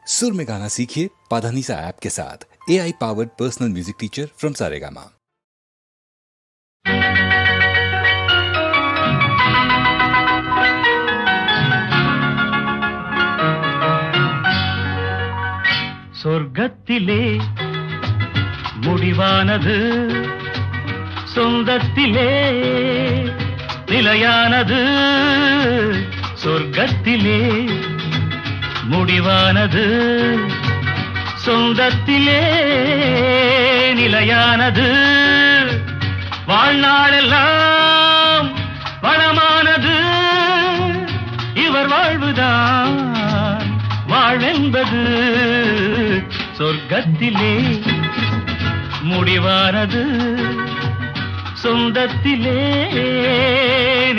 सुर में गाना सीखिए पाधानीसा ऐप के साथ। AI powered personal music teacher from Saregama. சொர்க்கத்திலே முடிவானது, சொந்தத்திலே நிலையானது. சொர்க்கத்திலே முடிவானது, சொந்தத்திலே நிலையானது. வாழ்நாளெல்லாம் வளமானது, இவர் வாழ்வுதான் வாழ்வென்பது. சொர்க்கத்திலே முடிவானது, சொந்தத்திலே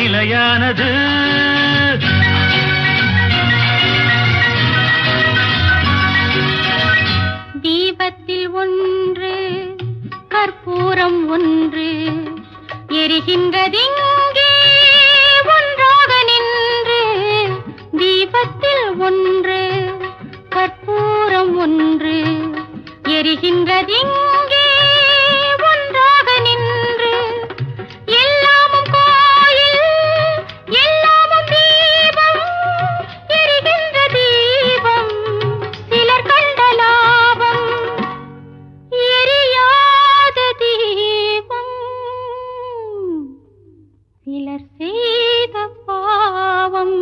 நிலையானது. தீபத்தில் ஒன்று, கற்பூரம் ஒன்று, எரிகின்றதிங்கே ஒன்றாக நின்று. தீபத்தில் ஒன்று, கற்பூரம் ஒன்று, எரிகின்றதிங்கே ஒன்றாக நின்று. எல்லாமும் கோயில், எல்லாமும் தீபம், எரிகின்ற தீபம் சிலர் கண்ட லாபம், எரியாத தீபம் சிலர் செய்த பாவம்.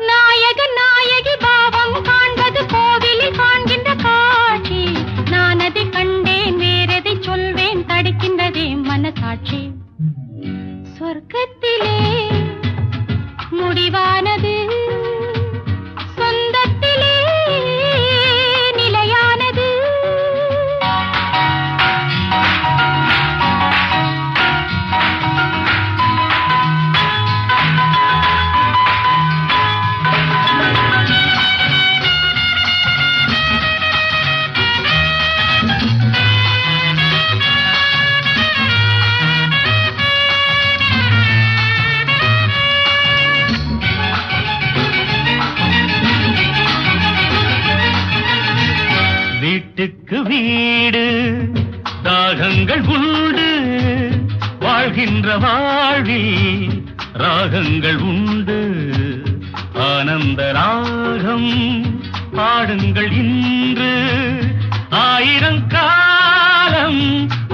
நாயகன் நாயகி பாவம் காண்பது கோவிலில் காண்கின்ற காட்சி. நான் அதை கண்டேன், வேறதை சொல்வேன், தடுக்கின்றதே மனசாட்சி. சொர்க்கத்திலே முடிவானது, சொந்தத்திலே நிலையானது. வீட்டுக்கு வீடு தாகங்கள் உண்டு, வாழ்கின்ற வாழ்வில் ராகங்கள் உண்டு. ஆனந்த ராகம் பாடுங்கள் இன்று, ஆயிரம் காலம்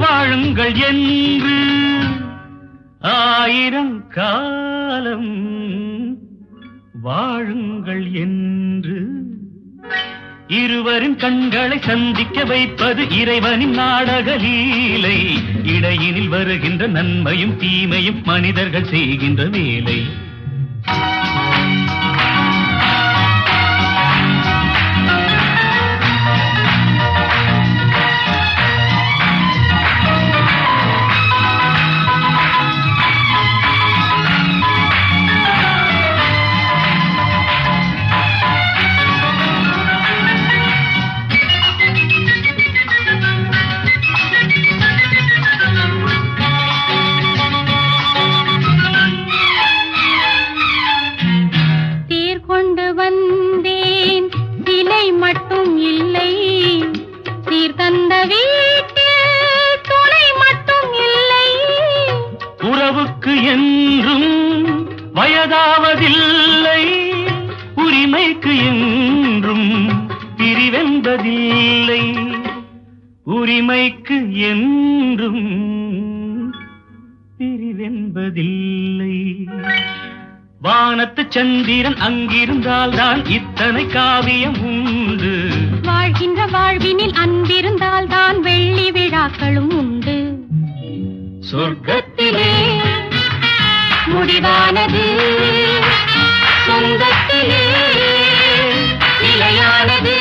வாழுங்கள் என்று. ஆயிரம் காலம் வாழுங்கள் என்று. இருவரின் கண்களை சந்திக்க வைப்பது இறைவனின் நாடக லீலை. இடையினில் வருகின்ற நன்மையும் தீமையும் மனிதர்கள் செய்கின்ற வேலை. மட்டும் இல்லை, சீர் தந்த வீட்டில் துணை மட்டும் இல்லை. உறவுக்கு என்றும் வயதாவதில்லை, உரிமைக்கு என்றும் பிரிவென்பதில்லை. உரிமைக்கு என்றும் பிரிவென்பதில்லை. வானத்து சந்திரன் அங்கிருந்தால் தான் இத்தனை காவியம் உண்டு. வாழ்கின்ற வாழ்வினில் அன்பிருந்தால் தான் வெள்ளி விழாக்களும் உண்டு. சொர்க்கத்திலே முடிவானது, சொந்தத்திலே நிலையானது.